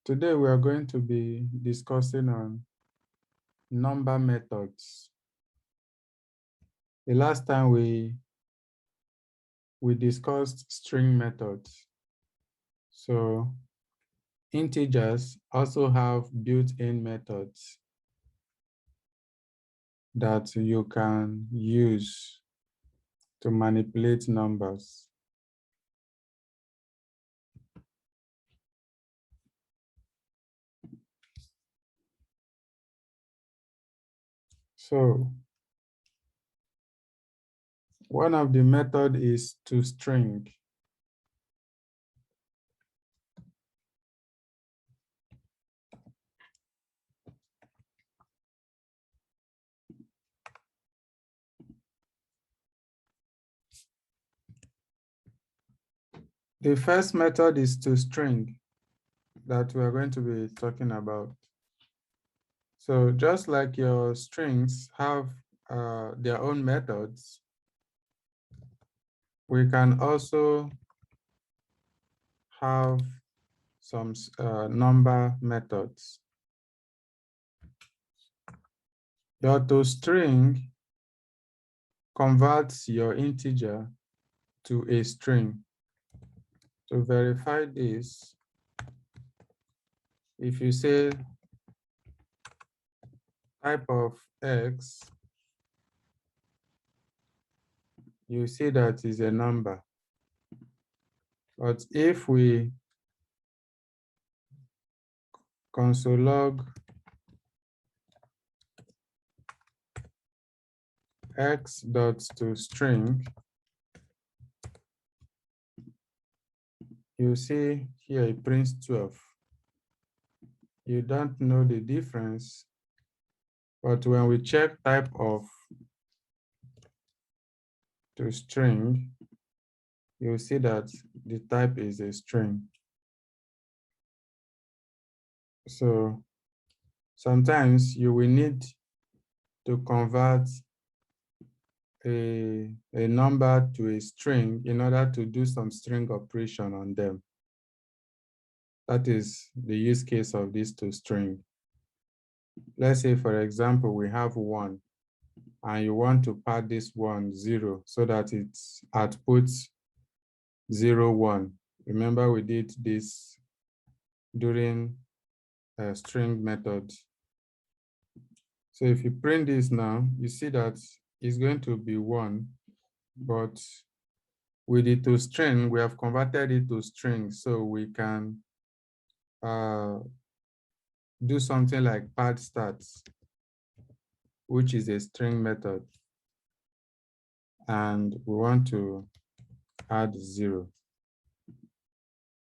Today we are going to be discussing on number methods. The last time we discussed string methods. So integers also have built-in methods that you can use to manipulate numbers. So one of the method is toString. The first method is toString that we are going to be talking about. So just like your strings have their own methods, we can also have some number methods. Your toString converts your integer to a string. To verify this, if you say type of x, you see that is a number. But if we console log x.toString, you see here it prints 12. You don't know the difference, but when we check type of toString, you'll see that the type is a string. So sometimes you will need to convert a number to a string in order to do some string operation on them. That is the use case of this toString. Let's say, for example, we have 1, and you want to pad this 1 0 so that it outputs 0 1. Remember, we did this during a string method. So if you print this now, you see that it's going to be 1, but with the toString, we have converted it to string, so we can do something like pad stats, which is a string method. And we want to add 0.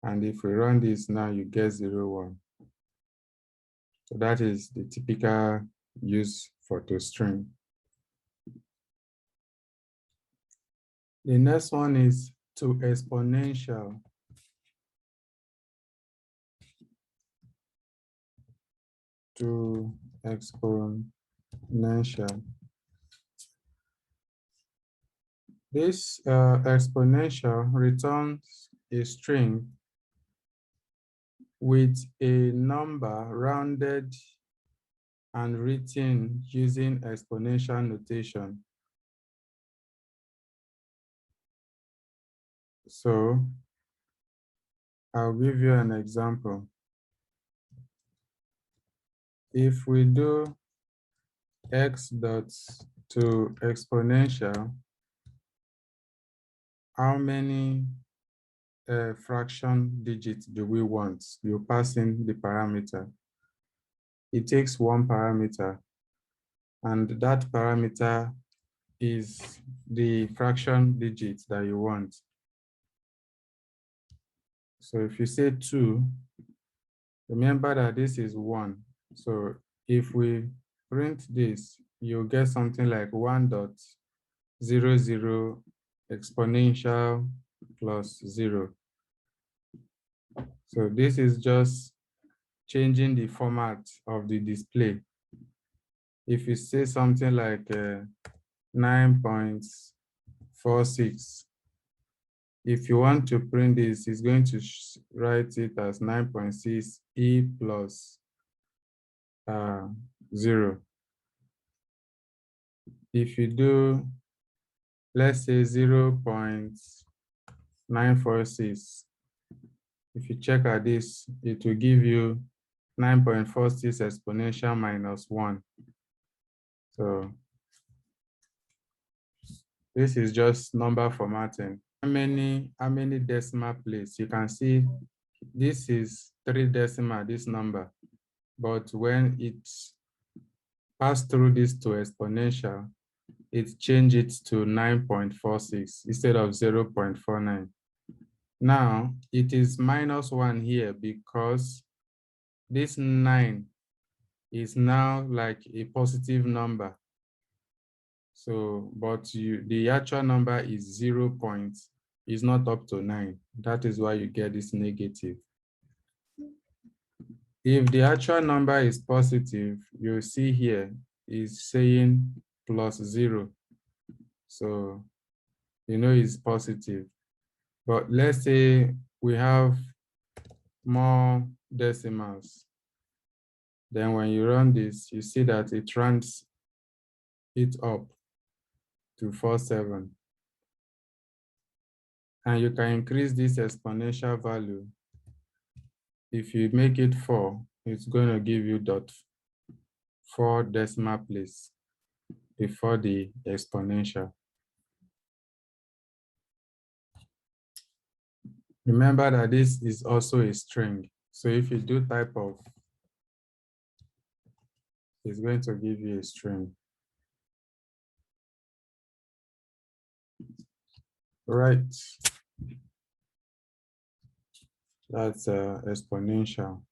And if we run this now, you get 0 1. So that is the typical use for toString. The next one is toExponential. toExponential. This exponential returns a string with a number rounded and written using exponential notation. So I'll give you an example. If we do x.toExponential, how many fraction digits do we want? You pass in the parameter. It takes 1 parameter, and that parameter is the fraction digit that you want. So if you say 2, remember that this is 1. So if we print this, you'll get something like 1.00 exponential plus 0. So this is just changing the format of the display. If you say something like 9.46, If you want to print this, it's going to write it as 9.6 e plus 0. If you do, let's say 0.946, if you check at this, it will give you 9.46 exponential minus 1. So this is just number formatting. How many decimal places? You can see this is 3 decimal, this number. But when it passed through this to exponential, it changed it to 9.46 instead of 0.49. Now, it is minus 1 here because this 9 is now like a positive number. So, but the actual number is 0. Is not up to 9. That is why you get this negative. If the actual number is positive, you see here is saying plus 0. So, you know it's positive. But let's say we have more decimals. Then when you run this, you see that it runs it up to 47. And you can increase this exponential value. If you make it 4, it's going to give you 4 decimal place before the exponential. Remember that this is also a string. So if you do type of, it's going to give you a string. Right. That's exponential.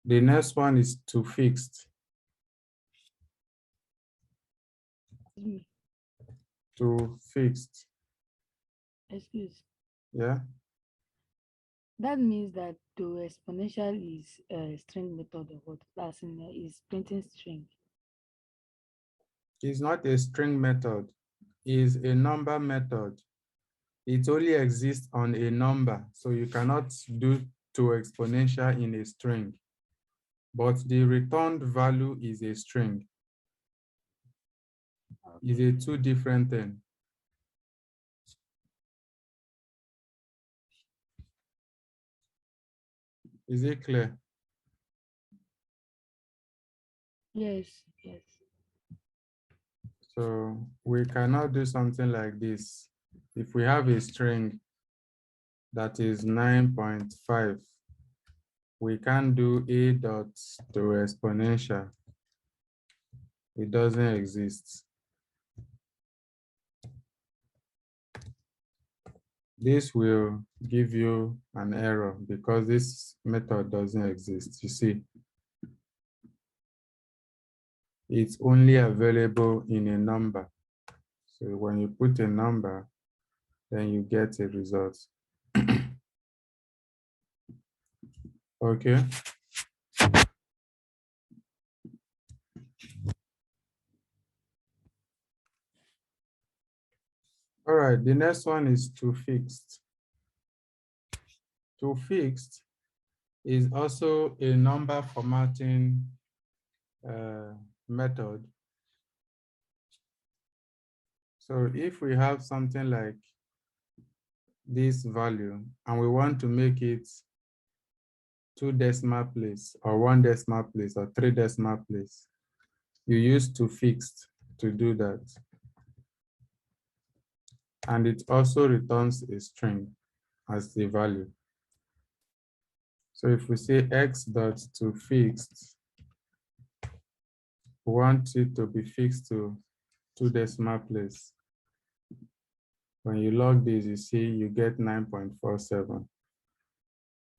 The next one is to fixed. To fixed. Excuse. Yeah. That means that to exponential is a string method of what? That's in is printing string. It's not a string method. It's a number method. It only exists on a number. So you cannot do to exponential in a string. But the returned value is a string. It's a 2 different things. Is it clear? Yes, yes. So we cannot do something like this. If we have a string that is 9.5, we can't do a dot to exponential. It doesn't exist. This will give you an error because this method doesn't exist. You see, it's only available in a number. So when you put a number, then you get a result. Okay. All right, the next one is to fixed. To fixed is also a number formatting method. So if we have something like this value and we want to make it 2 decimal place or 1 decimal place or 3 decimal place, you use to fixed to do that. And it also returns a string as the value. So if we say x dot to fixed, we want it to be fixed to 2 decimal place. When you log this, you see you get 9.47.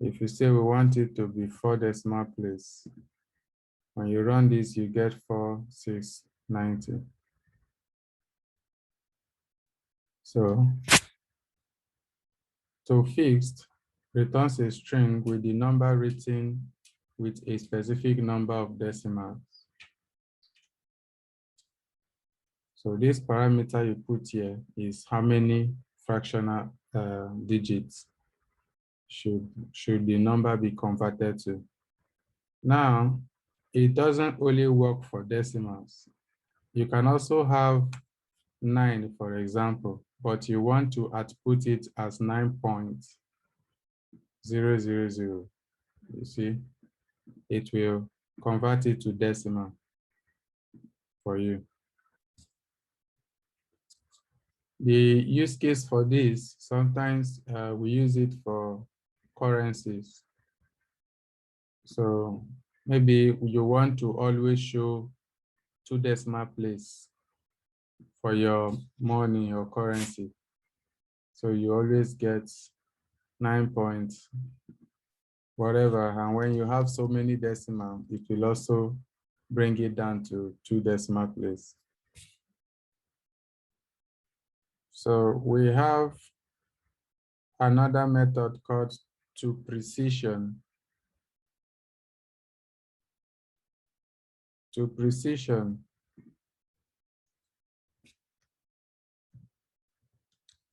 If you say we want it to be 4 decimal place, when you run this, you get 4690. So to fixed returns a string with the number written with a specific number of decimals. So this parameter you put here is how many fractional digits should the number be converted to. Now, it doesn't only work for decimals. You can also have 9, for example, but you want to output it as 9.000. You see, it will convert it to decimal for you. The use case for this, sometimes we use it for currencies. So maybe you want to always show 2 decimal place for your money or currency. So you always get 9 point whatever. And when you have so many decimal, it will also bring it down to 2 decimal place. So we have another method called to precision. To precision.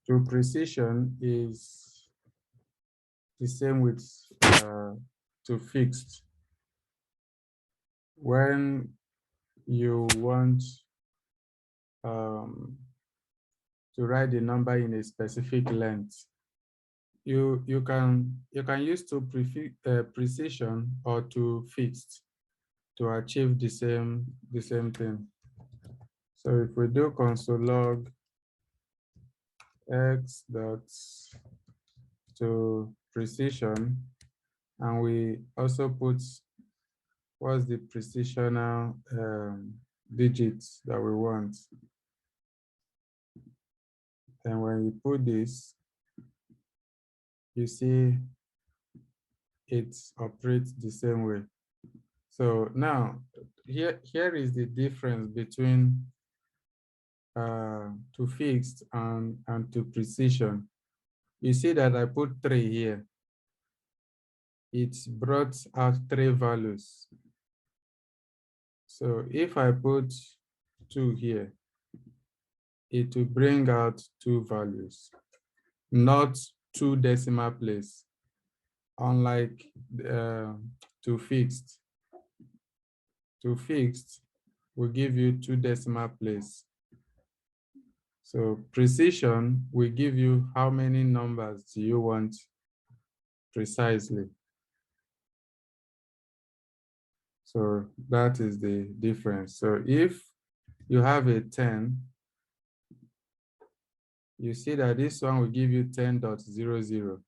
To precision is the same with to fixed. When you want to write the number in a specific length, you can use to precision or to fixed to achieve the same thing. So if we do console log x dot to precision, and we also put what's the precisional digits that we want. And when you put this, you see it operates the same way. So now here is the difference between to fixed and to precision. You see that I put 3 here. It brought out 3 values. So if I put 2 here, it will bring out 2 values, not 2 decimal place, unlike to fixed. To fixed will give you 2 decimal place. So precision will give you how many numbers do you want precisely. So that is the difference. So if you have a 10, you see that this one will give you 10.00,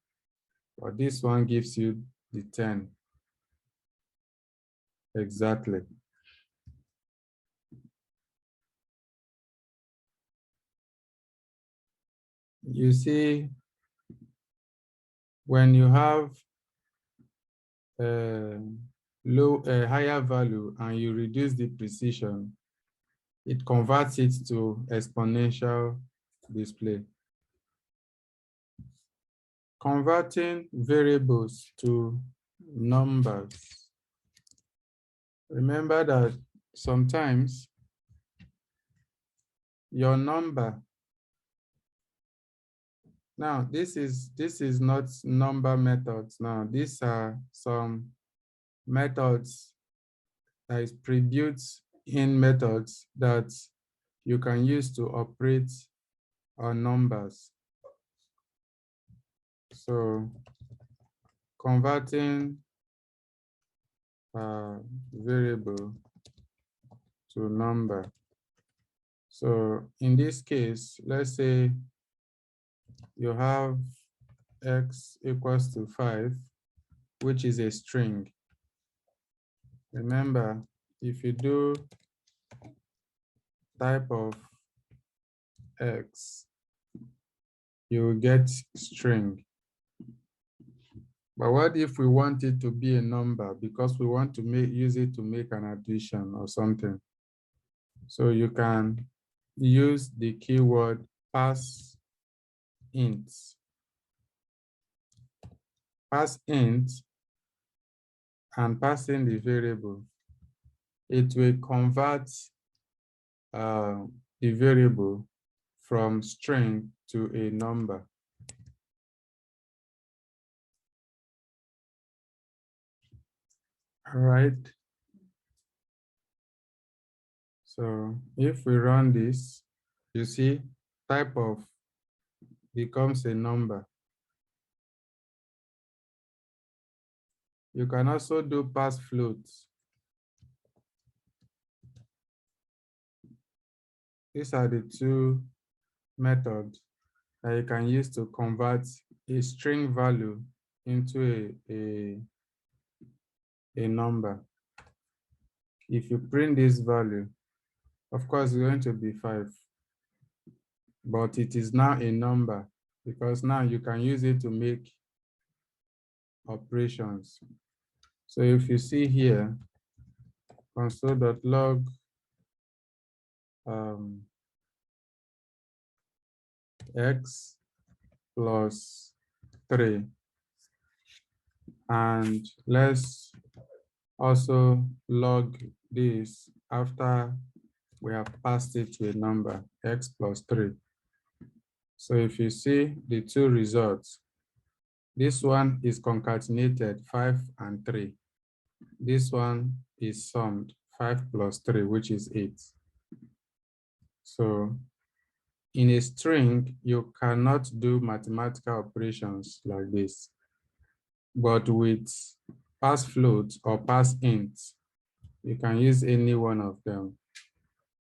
but this one gives you the 10. Exactly. You see, when you have a higher value and you reduce the precision, it converts it to exponential display. Converting variables to numbers. Remember that sometimes your number, now this is not number methods. Now these are some methods that is pre-built in methods that you can use to operate on numbers. So converting a variable to number. So in this case, let's say you have x equals to 5, which is a string. Remember, if you do type of x, you will get string. But what if we want it to be a number because we want to use it to make an addition or something? So you can use the keyword pass int. Pass int and pass in the variable. It will convert the variable from string to a number. All right. So if we run this, you see type of becomes a number. You can also do pass floats. These are the two methods that you can use to convert a string value into a number. If you print this value, of course, it's going to be 5, but it is now a number because now you can use it to make operations. So if you see here, console.log x plus 3, and let's also log this after we have passed it to a number, x plus 3. So if you see the two results, this one is concatenated 5 and 3. This one is summed 5 plus 3, which is 8. So in a string, you cannot do mathematical operations like this. But with pass float or pass int, you can use any one of them.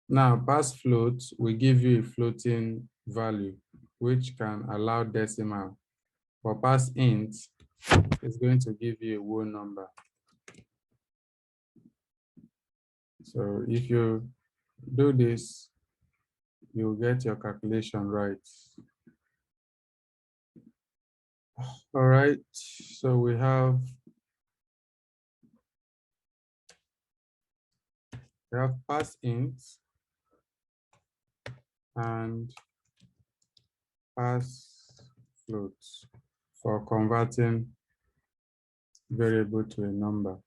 Now, pass float will give you a floating value, which can allow decimal. For pass int, it's going to give you a whole number. So if you do this, you'll get your calculation right. All right, so we have pass int and pass float for converting variable to a number.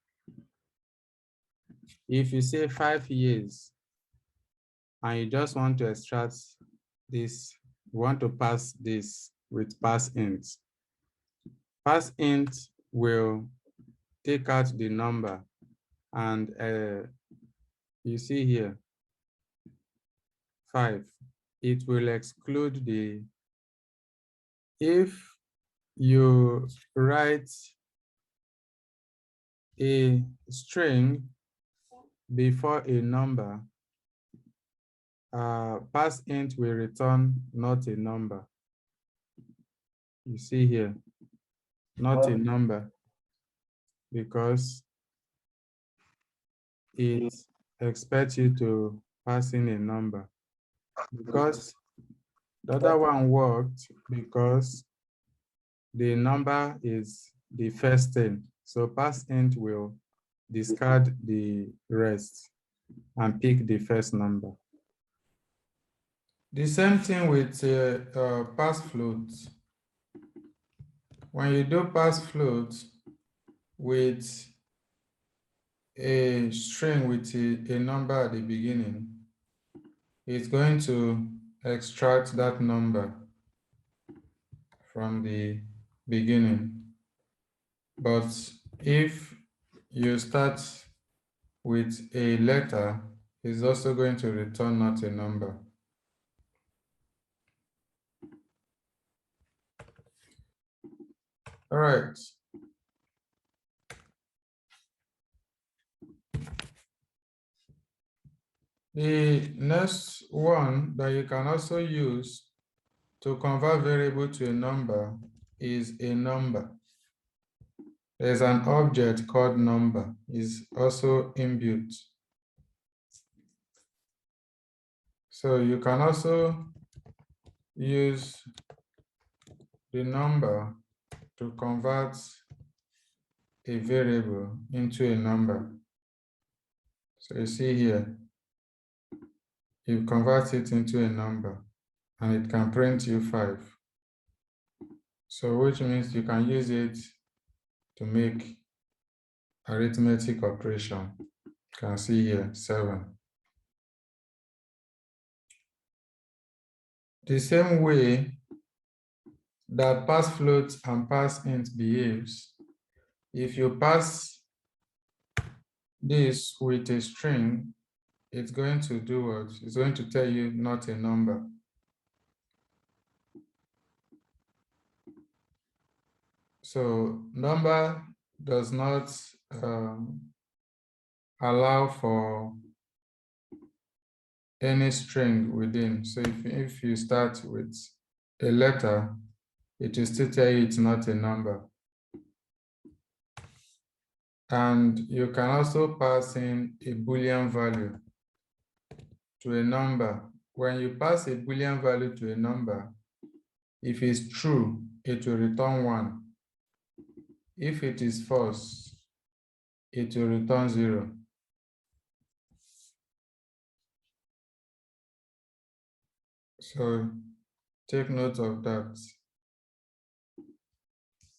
If you say 5 years and you just want to extract this, you want to pass this with pass int will take out the number, and you see here 5. It will exclude the, if you write a string before a number, pass int will return not a number. You see here, not a number, because it expects you to pass in a number. Because the other one worked because the number is the first thing. So pass int will discard the rest and pick the first number. The same thing with pass float. When you do pass float with a string with a number at the beginning, it's going to extract that number from the beginning. But if you start with a letter, it's also going to return not a number. All right. The next one that you can also use to convert variable to a number is a number. There's an object called number, is also inbuilt. So you can also use the number to convert a variable into a number. So you see here, you convert it into a number and it can print you 5. So which means you can use it to make arithmetic operation. You can see here 7. The same way that pass float and pass int behaves, if you pass this with a string, it's going to do what? It's going to tell you not a number. So number does not allow for any string within. So if you start with a letter, it will still tell you it's not a number. And you can also pass in a Boolean value to a number. When you pass a Boolean value to a number, if it's true, it will return 1. If it is false, it will return 0. So take note of that.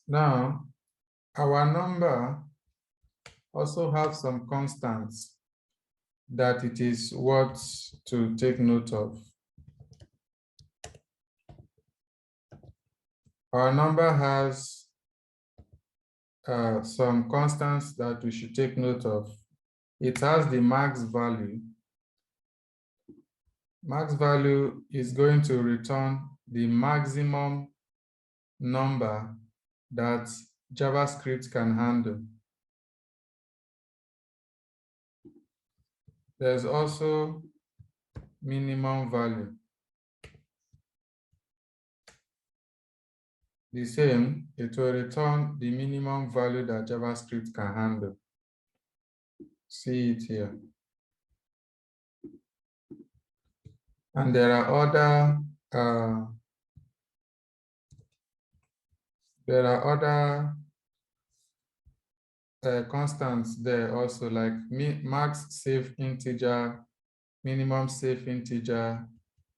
Now, our number also have some constants that it is what to take note of. Our number has some constants that we should take note of. It has the max value. Max value is going to return the maximum number that JavaScript can handle. There's also minimum value. The same, it will return the minimum value that JavaScript can handle. See it here. And there are other constants there also, like max safe integer, minimum safe integer,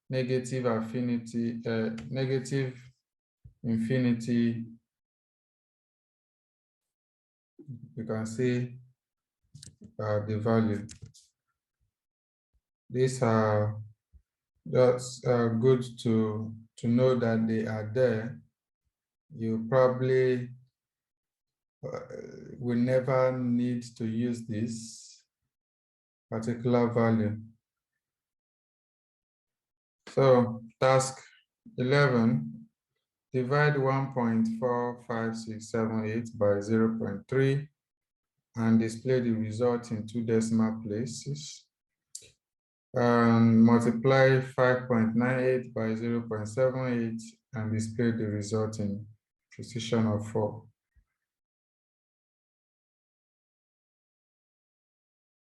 negative affinity, negative infinity. You can see the value. These are just good to know that they are there. You probably will never need to use this particular value. So task 11, divide 1.45678 by 0.3 and display the result in 2 decimal places. And multiply 5.98 by 0.78 and display the result in precision of 4.